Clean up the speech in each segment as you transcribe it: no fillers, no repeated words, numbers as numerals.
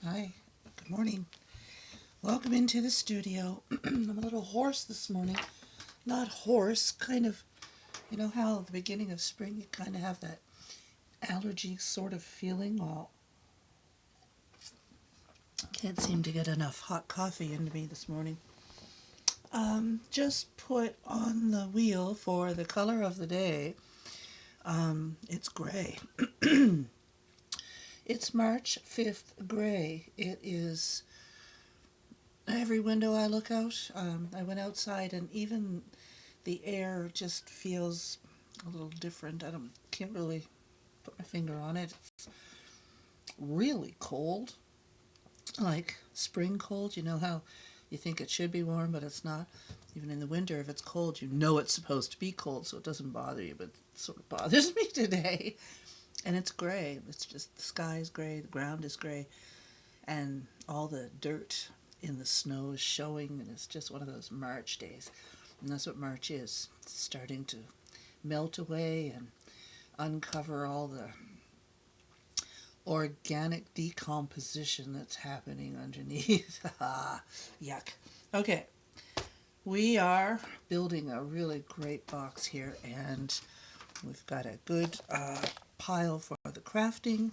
Hi, good morning. Welcome into the studio. I'm a little hoarse this morning. Not hoarse, kind of, you know how at the beginning of spring you kind of have that allergy sort of feeling? Well, can't seem to get enough hot coffee into me this morning. Just put on the wheel for the color of the day. It's gray. It's March 5th gray. It is every window I look out. I went outside and even the air just feels a little different. Can't really put my finger on it. It's really cold, like spring cold. You know how you think it should be warm, but it's not. Even in the winter, if it's cold, you know it's supposed to be cold, so it doesn't bother you, but it sort of bothers me today. And it's gray. It's just the sky is gray, the ground is gray, and all the dirt in the snow is showing, and it's just one of those March days. And that's what March is. It's starting to melt away and uncover all the organic decomposition that's happening underneath. Yuck. Okay, we are building a really great box here, and we've got a good pile for the crafting.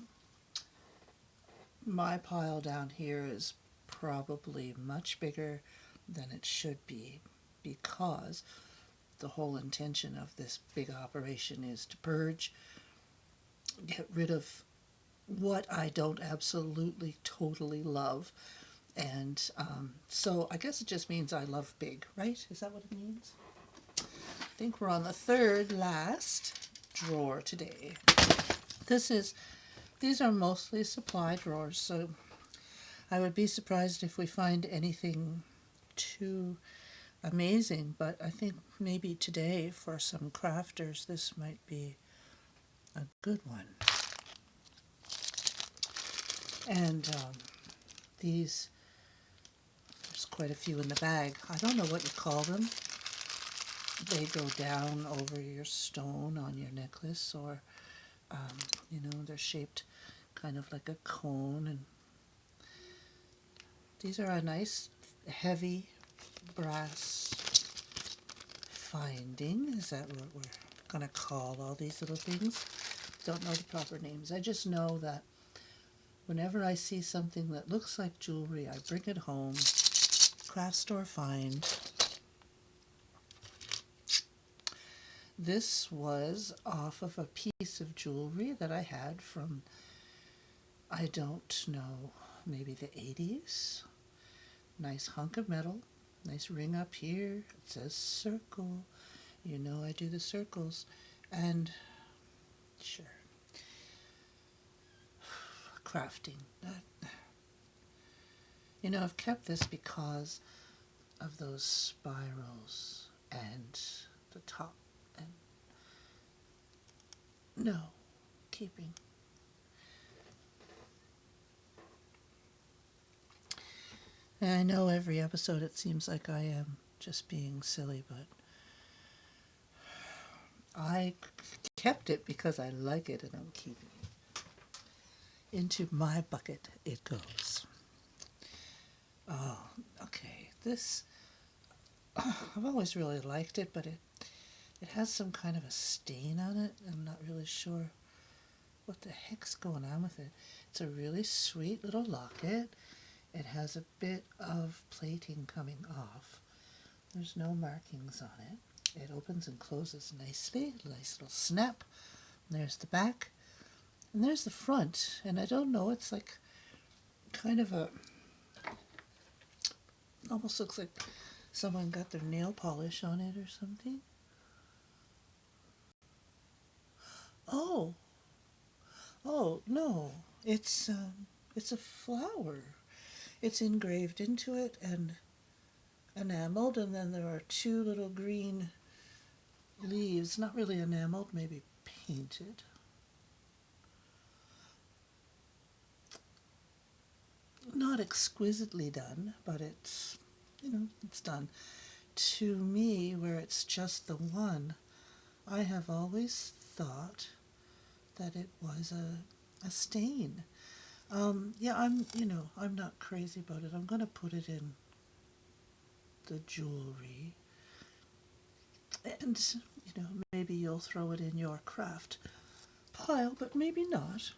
My pile down here is probably much bigger than it should be because the whole intention of this big operation is to purge, get rid of what I don't absolutely totally love. And so I guess it just means I love big, right? Is that what it means? I think we're on the third last drawer today. This is these are mostly supply drawers, so I would be surprised if we find anything too amazing, but I think maybe today for some crafters this might be a good one. And these there's quite a few in the bag. I don't know what you call them. They go down over your stone on your necklace, or they're shaped kind of like a cone. And these are a nice, heavy brass finding. Is that what we're gonna call all these little things? Don't know the proper names. I just know that whenever I see something that looks like jewelry, I bring it home. Craft store find. This was off of a piece of jewelry that I had from, I don't know, maybe the 80s. Nice hunk of metal, nice ring up here. It says circle. You know I do the circles. And sure, crafting. I've kept this because of those spirals and the top. And no, keeping. And I know every episode it seems like I am just being silly, but I kept it because I like it and I'm keeping it. Into my bucket it goes. Oh, okay. This, I've always really liked it, but it has some kind of a stain on it. I'm not really sure what the heck's going on with it. It's a really sweet little locket. It has a bit of plating coming off. There's no markings on it. It opens and closes nicely. Nice little snap. And there's the back. And there's the front. And I don't know, it's like kind of a, almost looks like someone got their nail polish on it or something. Oh, oh no, it's a flower. It's engraved into it and enameled, and then there are two little green leaves, not really enameled, maybe painted. Not exquisitely done, but it's done. To me, where it's just the one, I have always thought that it was a stain. Yeah, I'm not crazy about it. I'm gonna put it in the jewelry, and maybe you'll throw it in your craft pile, but maybe not.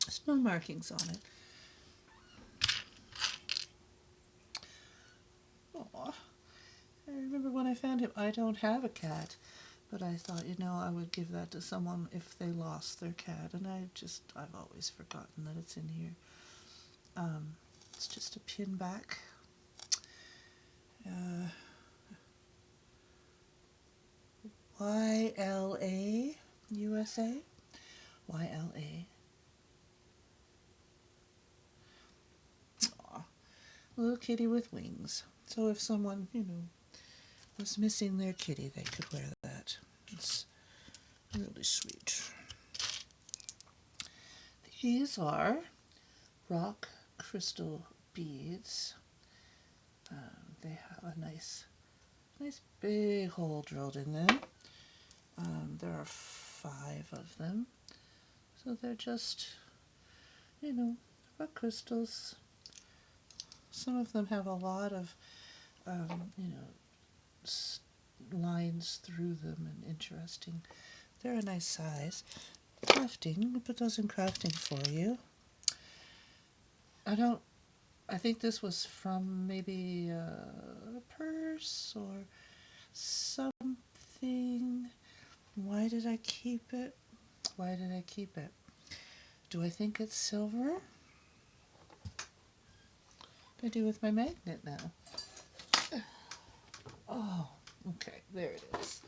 There's no markings on it. Aw, I remember when I found him. I don't have a cat, but I thought, I would give that to someone if they lost their cat, and I've always forgotten that it's in here. It's just a pin back. Uh, YLA USA. YLA. Aw, little kitty with wings. So if someone, was missing their kitty, they could wear that. It's really sweet. These are rock crystal beads. They have a nice big hole drilled in them. There are 5 of them. So they're just, rock crystals. Some of them have a lot of, lines through them and interesting. They're a nice size. Crafting, we put those in crafting for you. I think this was from maybe a purse or something. Why did I keep it? Why did I keep it? Do I think it's silver? What do I do with my magnet now? Oh, okay, there it is.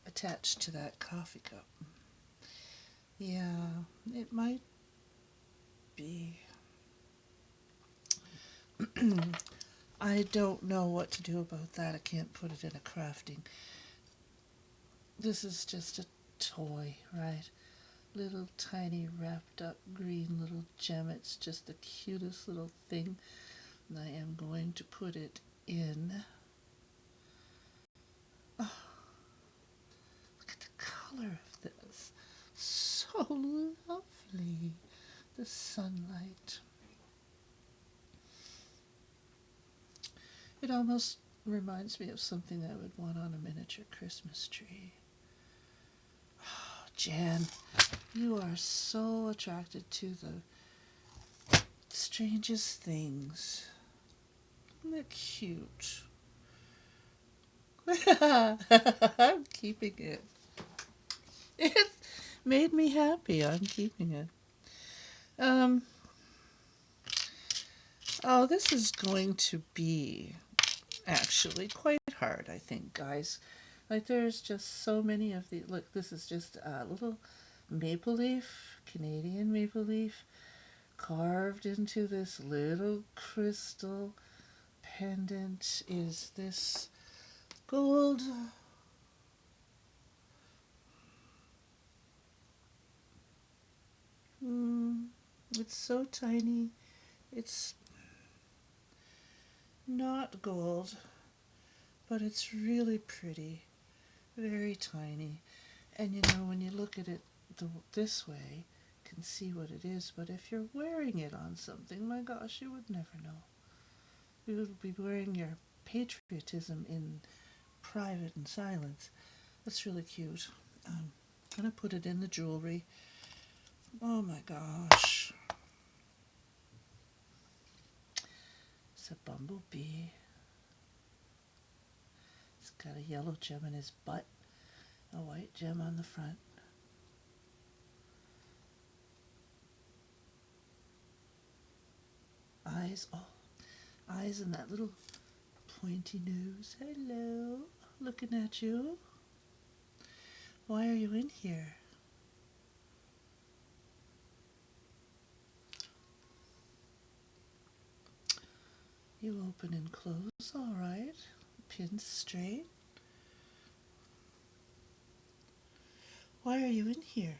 Attached to that coffee cup. Yeah, it might be. I don't know what to do about that. I can't put it in a crafting. This is just a toy, right? Little tiny wrapped up green little gem. It's just the cutest little thing. And I am going to put it in. Oh, look at the color of this. So lovely. The sunlight. It almost reminds me of something I would want on a miniature Christmas tree. Oh, Jan, you are so attracted to the strangest things. Isn't that cute? I'm keeping it. It made me happy. I'm keeping it. Um, oh, this is going to be actually quite hard, I think, guys. Like, there's just so many of the. Look, this is just a little maple leaf, Canadian maple leaf, carved into this little crystal pendant. Is this gold? Mm, it's so tiny. It's not gold, but it's really pretty. Very tiny. And when you look at it this way, you can see what it is. But if you're wearing it on something, my gosh, you would never know. You would be wearing your patriotism in private and silence. That's really cute. I'm gonna put it in the jewelry. Oh my gosh. It's a bumblebee. It's got a yellow gem in his butt, a white gem on the front. Eyes, oh, eyes and that little pointy nose. Hello, looking at you. Why are you in here? You open and close, all right. Pins straight. Why are you in here?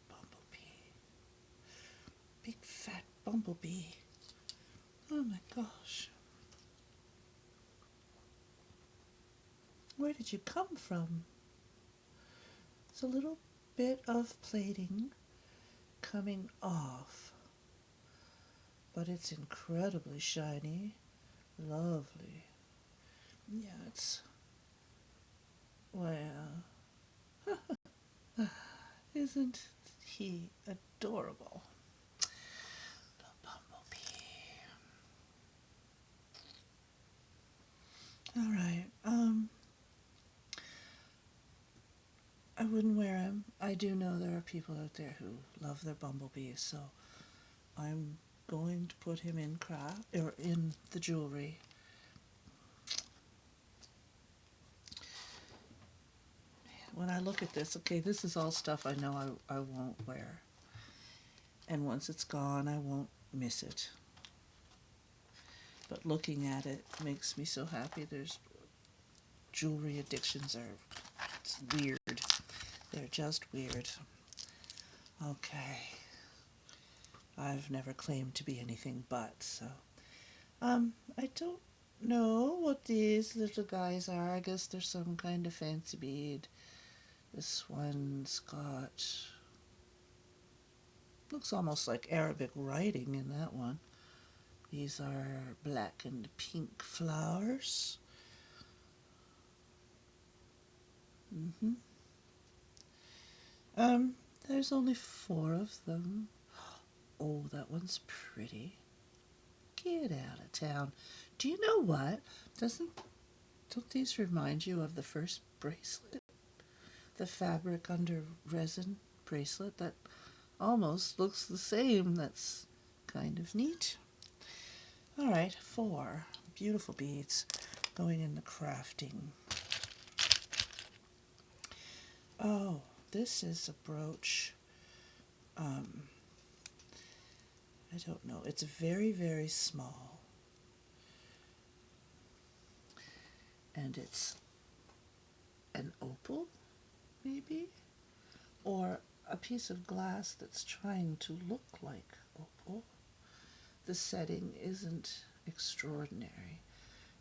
Bumblebee. Big fat bumblebee. Oh my gosh. Where did you come from? It's a little bit of plating coming off, but it's incredibly shiny. Lovely. Yeah, it's, well, isn't he adorable? The bumblebee. All right. I wouldn't wear him. I do know there are people out there who love their bumblebees, so I'm going to put him in craft or in the jewelry. When I look at this, okay, this is all stuff I know I won't wear. And once it's gone, I won't miss it. But looking at it makes me so happy. There's jewelry addictions are, it's weird. They're just weird. Okay. I've never claimed to be anything but, so. I don't know what these little guys are. I guess they're some kind of fancy bead. This one's got, looks almost like Arabic writing in that one. These are black and pink flowers. Mm-hmm. There's only 4 of them. Oh, that one's pretty. Get out of town. Do you know what? Don't these remind you of the first bracelet? The fabric under resin bracelet that almost looks the same. That's kind of neat. All right, 4 beautiful beads going in the crafting. Oh, this is a brooch. I don't know. It's very, very small. And it's an opal, maybe? Or a piece of glass that's trying to look like opal. The setting isn't extraordinary,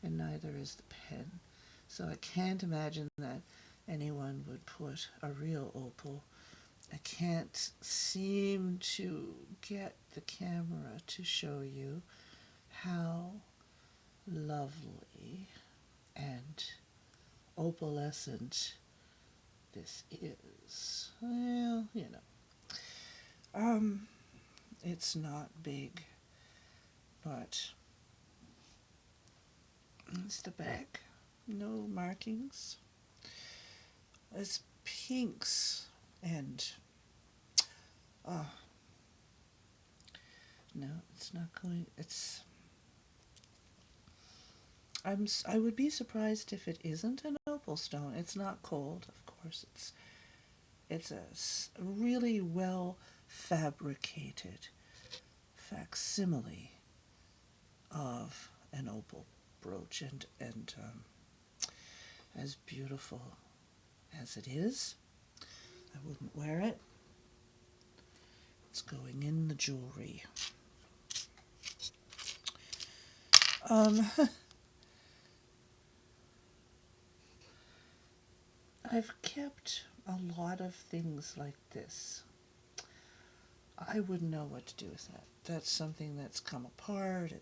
and neither is the pen. So I can't imagine that anyone would put a real opal. I can't seem to get the camera to show you how lovely and opalescent this is. Well, you know. It's not big, but it's the back. No markings. It's pinks and no, it's not going. I would be surprised if it isn't an opal stone. It's not cold, of course. It's a really well fabricated facsimile of an opal brooch, and as beautiful as it is, I wouldn't wear it. It's going in the jewelry. I've kept a lot of things like this. I wouldn't know what to do with that. That's something that's come apart.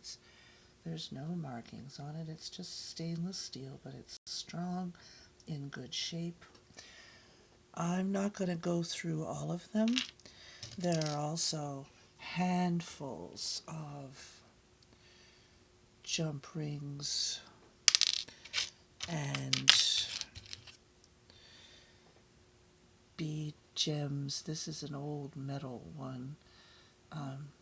There's no markings on it. It's just stainless steel, but it's strong, in good shape. I'm not going to go through all of them. There are also handfuls of jump rings and bead gems. This is an old metal one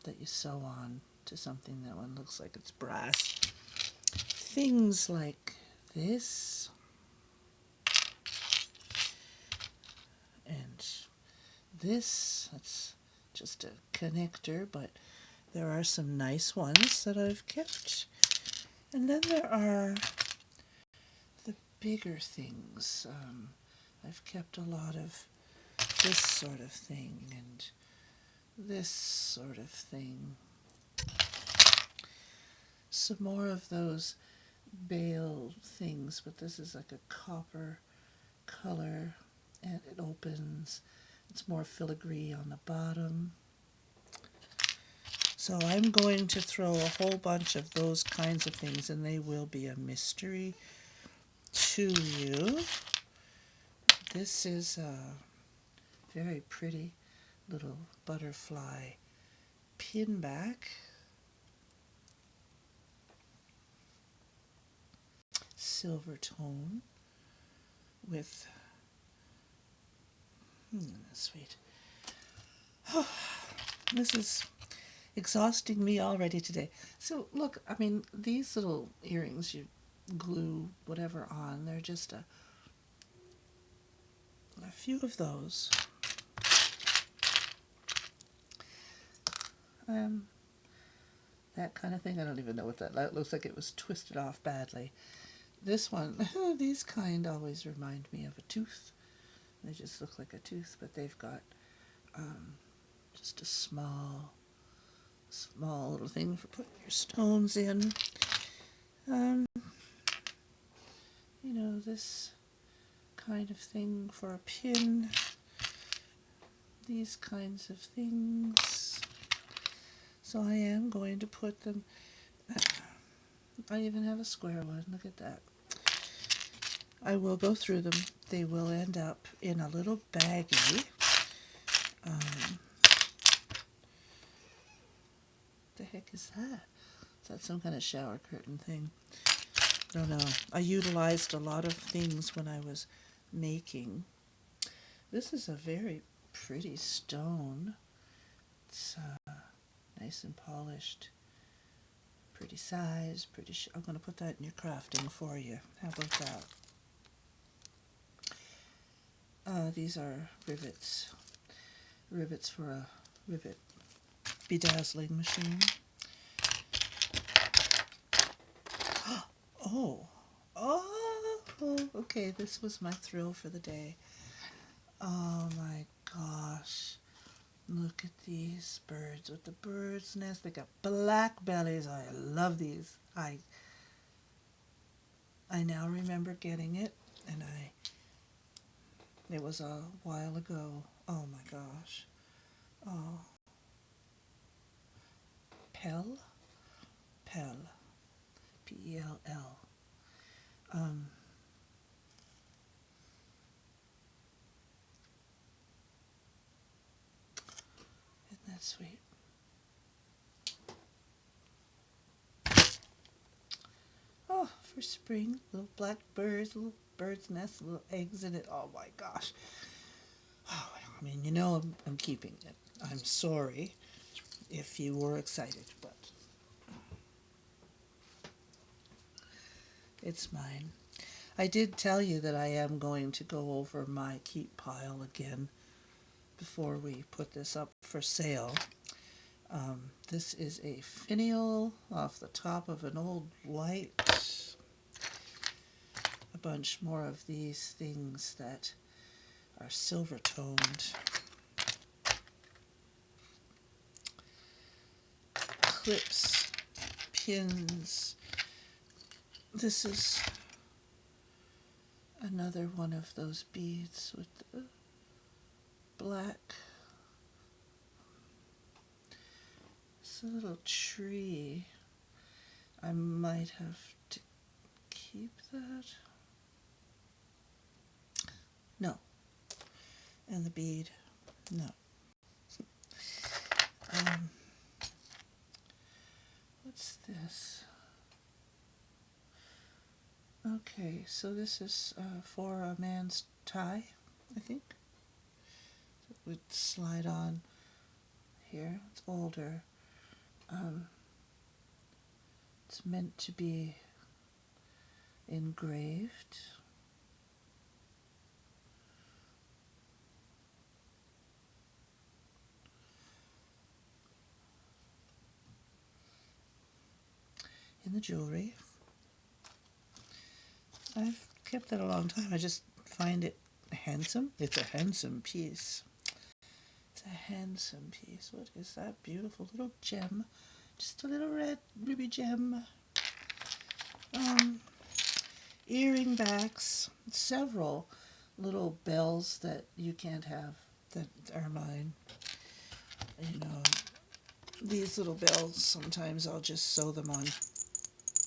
that you sew on to something. That one looks like it's brass. Things like this and this. That's just a connector, but there are some nice ones that I've kept. And then there are the bigger things. I've kept a lot of this sort of thing and this sort of thing. Some more of those bale things, but this is like a copper color, and it opens. It's more filigree on the bottom. So I'm going to throw a whole bunch of those kinds of things, and they will be a mystery to you. This is a very pretty little butterfly pin back. Silver tone with sweet. This is exhausting me already today. So look, I mean, these little earrings, you glue whatever on, they're just a few of those. That kind of thing. I don't even know what that looks like. It was twisted off badly. This one, these kind always remind me of a tooth. They just look like a tooth, but they've got just a small little thing for putting your stones in. You know, this kind of thing for a pin. These kinds of things. So I am going to put them. I even have a square one. Look at that. I will go through them. They will end up in a little baggie. The heck is that? Is that some kind of shower curtain thing? I don't know. I utilized a lot of things when I was making. This is a very pretty stone. It's nice and polished. Pretty size, I'm going to put that in your crafting for you. How about that? These are rivets. Rivets for a rivet bedazzling machine. Okay, this was my thrill for the day. Oh my gosh. Look at these birds with the bird's nest. They got black bellies. I love these. I now remember getting it, and it was a while ago. Oh my gosh. Oh. Pell? P-E-L-L. Isn't that sweet? Oh, for spring, little black birds, little bird's nest, little eggs in it. Oh my gosh. Oh, I mean, you know I'm keeping it. I'm sorry if you were excited, but it's mine. I did tell you that I am going to go over my keep pile again before we put this up for sale. This is a finial off the top of an old light. A bunch more of these things that are silver toned. Clips, pins. This is another one of those beads with the black. It's a little tree. I might have to keep that. No. And the bead. No. What's this? Okay, so this is for a man's tie, I think. It would slide on here. It's older. It's meant to be engraved. In the jewelry. I've kept that a long time. I just find it handsome. It's a handsome piece. It's a handsome piece. What is that beautiful little gem? Just a little red ruby gem. Um, earring backs, several little bells that you can't have that are mine. You know, these little bells, sometimes I'll just sew them on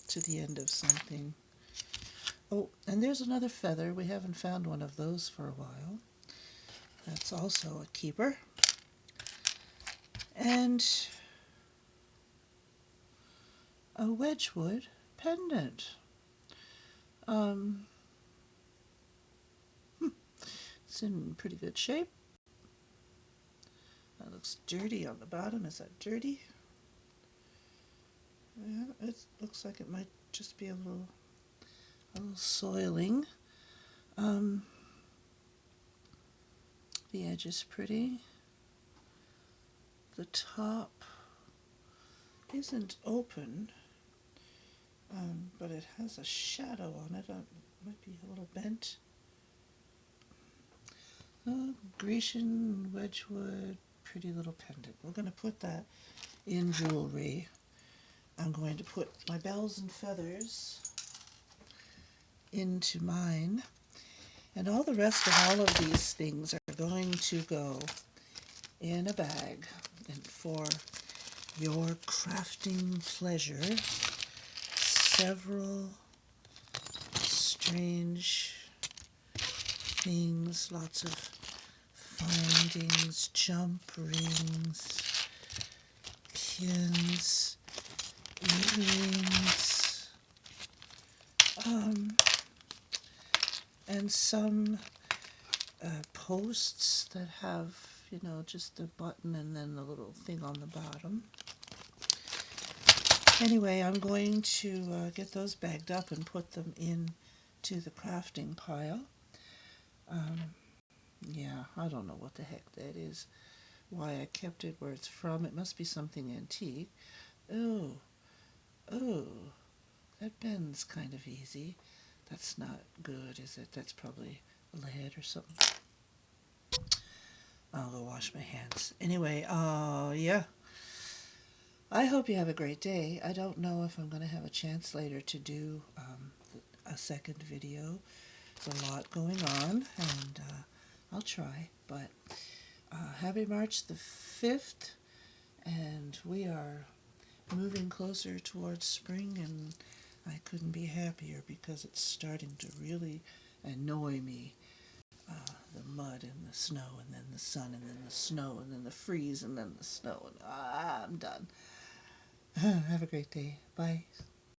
to the end of something. Oh, and there's another feather. We haven't found one of those for a while. That's also a keeper. And a Wedgwood pendant. Um, it's in pretty good shape. That looks dirty on the bottom. Is that dirty? Yeah, it looks like it might just be a little soiling. Um, the edge is pretty. The top isn't open, but it has a shadow on it. It might be a little bent. Grecian Wedgwood, pretty little pendant. We're going to put that in jewelry. I'm going to put my bells and feathers into mine. And all the rest of all of these things are going to go in a bag. And for your crafting pleasure, several strange things, lots of findings, jump rings, pins, earrings, and some posts that have, just the button and then the little thing on the bottom. Anyway, I'm going to get those bagged up and put them into the crafting pile. Yeah, I don't know what the heck that is, why I kept it where it's from. It must be something antique. Oh, oh, that bends kind of easy. That's not good, is it? That's probably lead or something. I'll go wash my hands. Anyway, yeah. I hope you have a great day. I don't know if I'm going to have a chance later to do a second video. There's a lot going on, and I'll try. But happy March the 5th, and we are moving closer towards spring, and I couldn't be happier because it's starting to really annoy me. The mud and the snow, and then the sun, and then the snow, and then the freeze, and then the snow, and I'm done. Have a great day. Bye.